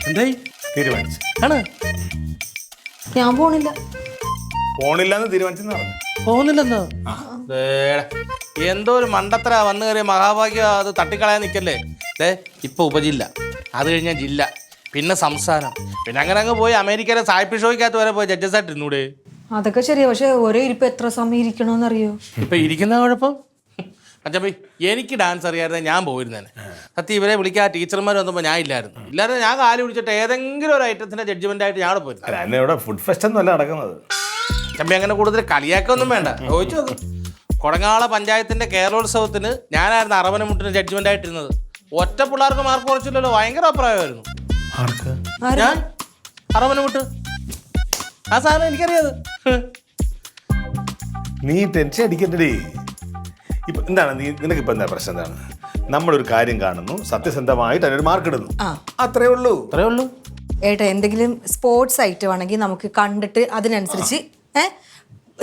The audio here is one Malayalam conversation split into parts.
എന്തായി തീരുമാനിച്ചു. ആണ് ഞാൻ പോണില്ല. പോണില്ലാന്ന് തീരുമാനിച്ചെന്ന് പറഞ്ഞു. പോകുന്നില്ലെന്നോ? എന്തോ ഒരു മണ്ടത്തര വന്നു കയറിയ മഹാഭാഗ്യം. അത് തട്ടിക്കളയാൻ നിൽക്കല്ലേ. ഇപ്പൊ ഉപജില്ല, അത് കഴിഞ്ഞാൽ ജില്ല, പിന്നെ സംസ്ഥാനം, പിന്നെ അങ്ങനെ അങ്ങ് പോയി അമേരിക്കയിലെ സായിപ്പ് ഷോയ്ക്കകത്ത് വരെ പോയി ജഡ്ജസായിട്ട് ഇരുന്നൂടെ? അതൊക്കെ ശരിയാ, പക്ഷെ ഓരോ ഇരിപ്പ് എത്ര സമയം ഇരിക്കണോന്നറിയോ? ഇപ്പൊ ഇരിക്കുന്ന കുഴപ്പം അച്ഛപ്പി. എനിക്ക് ഡാൻസ് അറിയാതെ ഞാൻ പോയിരുന്നേനെ. സത്യം ഇവരെ വിളിക്കാൻ ടീച്ചർമാർ വന്നപ്പോൾ ഞാൻ ഇല്ലായിരുന്നു. ഞാൻ കാല് പിടിച്ചിട്ട് ഏതെങ്കിലും ഒരു ഐറ്റത്തിന്റെ ജഡ്ജ്മെന്റ് ആയിട്ട് ഞാൻ പോയിരുന്നു. എന്നെ ഇവിടെ ഫുഡ് ഫെസ്റ്റ് ഒന്നും അല്ല നടക്കുന്നത്. അച്ഛപ്പി അങ്ങനെ കൂടുതൽ കളിയാക്കൊന്നും വേണ്ട. ചോദിച്ചു നോക്ക്. കൊടങ്ങാള പഞ്ചായത്തിന്റെ കേരളോത്സവത്തിന് ഞാനായിരുന്നു അറവനമുട്ടിന് ജഡ്ജ്മെന്റ് ആയിട്ടിരുന്നത്. ഒറ്റ പിള്ളേർക്ക് മാർക്ക് കുറച്ചില്ലല്ലോ. ഭയങ്കര അഭിപ്രായമായിരുന്നു. ഞാൻ അറവനമുട്ട് ആ സാധനം എനിക്കറിയാത്. നീ ടെൻഷൻ അടിക്കണ്ടേ. ഇപ്പൊ എന്താണ് നിനക്ക് ഇപ്പൊ എന്താ പ്രശ്നം? എന്താണ്? നമ്മളൊരു കാര്യം കാണുന്നു, സത്യസന്ധമായിട്ട് അതിനൊരു മാർക്ക് ഇടുന്നു, അത്രേ ഉള്ളൂ. ഏട്ടാ, എന്തെങ്കിലും സ്പോർട്സ് ഐറ്റം ആണെങ്കിൽ നമുക്ക് കണ്ടിട്ട് അതിനനുസരിച്ച്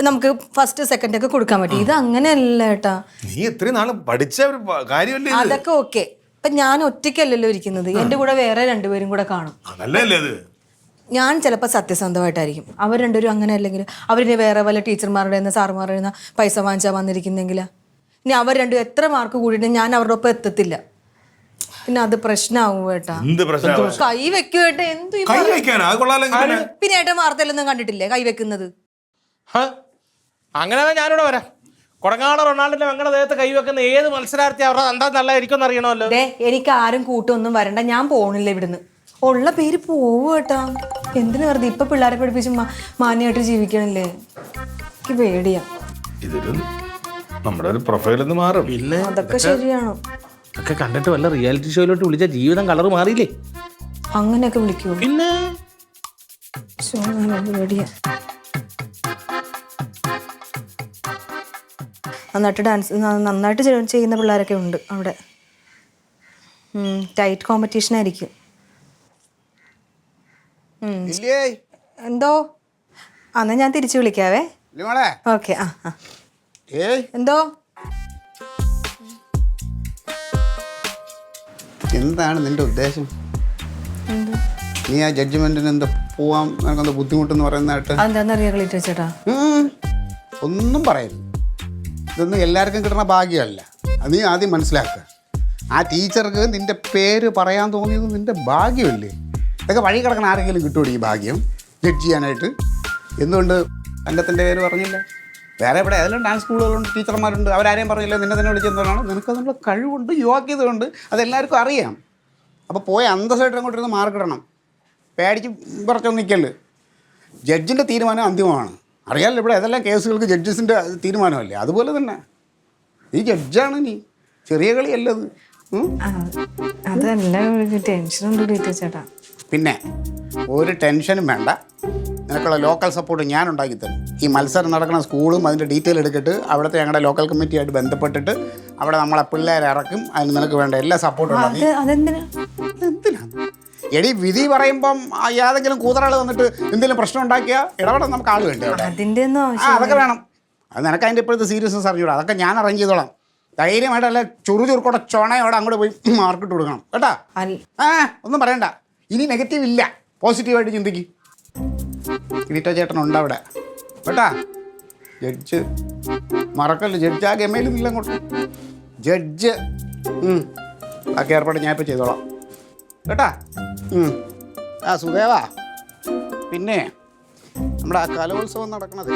നമുക്ക് ഫസ്റ്റ് സെക്കൻഡ് ഒക്കെ കൊടുക്കാൻ പറ്റും. ഇത് അങ്ങനെയല്ല ഏട്ടാ. നീ ഇത്രയും നാളെ പഠിച്ച ഒരു കാര്യമല്ലേ ഇത്? അതൊക്കെ ഓക്കെ. ഇപ്പൊ ഞാൻ ഒറ്റയ്ക്കല്ലല്ലോ ഇരിക്കുന്നത്, എന്റെ കൂടെ വേറെ രണ്ടുപേരും കൂടെ കാണും. അതല്ലേ അത്. ഞാൻ ചിലപ്പോൾ സത്യസന്ധമായിട്ടായിരിക്കും, അവർ രണ്ടുപേരും അങ്ങനെ അല്ലെങ്കിൽ അവരിന് വേറെ വല്ല ടീച്ചർമാരുടെ സാറുമാരുടെ പൈസ വാങ്ങിച്ചാൽ വന്നിരിക്കുന്നെങ്കിൽ ഇനി അവർ രണ്ടും എത്ര മാർക്ക് കൂടിയിട്ട് ഞാൻ അവരുടെ ഒപ്പം എത്തത്തില്ല. പിന്നെ അത് പ്രശ്നമാവും ഏട്ടാ. കൈ വെക്കും ഏട്ടാ. എന്ത് പിന്നെ ഏട്ടാ വാർത്തയിലൊന്നും കണ്ടിട്ടില്ലേ കൈ വെക്കുന്നത്? അങ്ങനെ ഞാനിവിടെ വരാം. കൊടങ്ങാള റൊണാൾഡിന്റെ ഞങ്ങളുടെ ദേഹത്ത് കൈവെക്കുന്ന ഏത് മത്സരാർത്ഥി അവരുടെ എന്താ നല്ലതായിരിക്കും അറിയണമല്ലോ. എനിക്ക് ആരും കൂട്ടൊന്നും വരണ്ട, ഞാൻ പോണില്ല ഇവിടുന്ന്. ഉള്ള പേര് പോവും ഏട്ടാ. എന്തിനു വെറുതെ ഇപ്പൊ പിള്ളേരെ പഠിപ്പിച്ച് മാന്യമായിട്ട് ജീവിക്കണല്ലേ? എനിക്ക് പേടിയാ. ഇതൊരു നമ്മുടെ ഒരു പ്രൊഫൈൽ ഒന്ന് മാറും. പിന്നെ അതൊക്കെ ശരിയാണോ? ഒക്കെ കണ്ടിട്ട് വല്ല റിയാലിറ്റി ഷോയിലോട്ട് വിളിച്ച ജീവിതം കളർ മാറിയില്ലേ? അങ്ങനെയൊക്കെ വിളിക്കുമോ? പിന്നെ പേടിയാ. നന്നായിട്ട് ഡാൻസ് നന്നായിട്ട് ചെയ്യുന്ന പിള്ളേരൊക്കെ ഉണ്ട് അവിടെ. ടൈറ്റ് കോമ്പറ്റീഷൻ ആയിരിക്കും. എന്തോ എന്നാ ഞാൻ തിരിച്ചു വിളിക്കാവേ. ഓക്കെ. എന്തോ എന്താണ് നിന്റെ ഉദ്ദേശം? നീ ആ ജഡ്ജ്മെന്റിന് എന്താ പോവാൻ നിനക്കെന്താ ബുദ്ധിമുട്ടെന്ന് പറയുന്നതായിട്ട് എന്താണെന്നറിയാ കളിട്ട് ചേട്ടാ? ഒന്നും പറയരുത്. ഇതൊന്നും എല്ലാവർക്കും കിട്ടുന്ന ഭാഗ്യമല്ല. അത് നീ ആദ്യം മനസ്സിലാക്കുക. ആ ടീച്ചർക്ക് നിന്റെ പേര് പറയാൻ തോന്നിയത് നിന്റെ ഭാഗ്യമല്ലേ? ഇതൊക്കെ വഴി കിടക്കണ ആരെങ്കിലും കിട്ടുമോ ഈ ഭാഗ്യം ജഡ്ജ് ചെയ്യാനായിട്ട്? എന്തുകൊണ്ട് സംഘത്തിൻ്റെ പേര് പറഞ്ഞില്ല? വേറെ ഇവിടെ ഏതെങ്കിലും ഡാൻസ് സ്കൂളുകളുണ്ട്, ടീച്ചർമാരുണ്ട്, അവരാരെയും പറഞ്ഞില്ല, നിന്നെ തന്നെ വിളിച്ചെന്താണ്? നിനക്കതിനുള്ള കഴിവുണ്ട്, യോഗ്യതയുണ്ട്, അതെല്ലാവർക്കും അറിയാം. അപ്പോൾ പോയി അന്തസ്സായിട്ട് അങ്ങോട്ടിരുന്ന് മാർക്കിടണം. പേടിച്ച് കുറച്ചൊന്നും നിൽക്കല്. ജഡ്ജിൻ്റെ തീരുമാനം അന്തിമമാണ്. അറിയാമല്ലോ, ഇവിടെ ഏതെല്ലാം കേസുകൾക്ക് ജഡ്ജസിൻ്റെ തീരുമാനമല്ലേ? അതുപോലെ തന്നെ ഈ ജഡ്ജാണ് നീ. ചെറിയ കളിയല്ലത്. അതല്ല, ടെൻഷനുണ്ട് ചേട്ടാ. പിന്നെ ഒരു ടെൻഷനും വേണ്ട. നിനക്കുള്ള ലോക്കൽ സപ്പോർട്ട് ഞാൻ ഉണ്ടാക്കി തരും. ഈ മത്സരം നടക്കുന്ന സ്കൂളും അതിൻ്റെ ഡീറ്റെയിൽ എടുത്തിട്ട് അവിടുത്തെ ഞങ്ങളുടെ ലോക്കൽ കമ്മിറ്റിയായിട്ട് ബന്ധപ്പെട്ടിട്ട് അവിടെ നമ്മളെ പിള്ളേരെ ഇറക്കും. അതിന് നിനക്ക് വേണ്ട എല്ലാ സപ്പോർട്ടും ഉണ്ടാക്കി. എന്തിനാണ് എടി വിധി പറയുമ്പം ഏതെങ്കിലും കൂതറകൾ വന്നിട്ട് എന്തെങ്കിലും പ്രശ്നം ഉണ്ടാക്കിയാൽ ഇടപെടാൻ നമുക്ക് ആൾ വേണ്ടേ? അതൊക്കെ വേണം. അത് നിനക്ക് അതിൻ്റെ ഇപ്പോഴത്തെ സീരിയസ്നെസ് അറിഞ്ഞൂടാ. അതൊക്കെ ഞാൻ അറേഞ്ച് ചെയ്തോളാം. ധൈര്യമായിട്ടല്ല ചുറുചുറുക്കോടെ ചുണയോടെ അങ്ങോട്ട് പോയി മാർക്കിട്ട് കൊടുക്കണം കേട്ടാ. ഒന്നും പറയണ്ട. ഇനി നെഗറ്റീവ് ഇല്ല, പോസിറ്റീവായിട്ട് ചിന്തിക്കും. കിരീട്ടോ ചേട്ടനുണ്ട് അവിടെ കേട്ടാ. ജഡ്ജ് മറക്കല്ല, ജഡ്ജ് ആ ഗമയിലൊന്നുമില്ല അങ്ങോട്ട്. ജഡ്ജ് ബാക്കി ഏർപ്പാട് ഞാൻ ഇപ്പോൾ ചെയ്തോളാം കേട്ടാ. സുദേവാ, പിന്നെ നമ്മുടെ ആ കലോത്സവം നടക്കണത്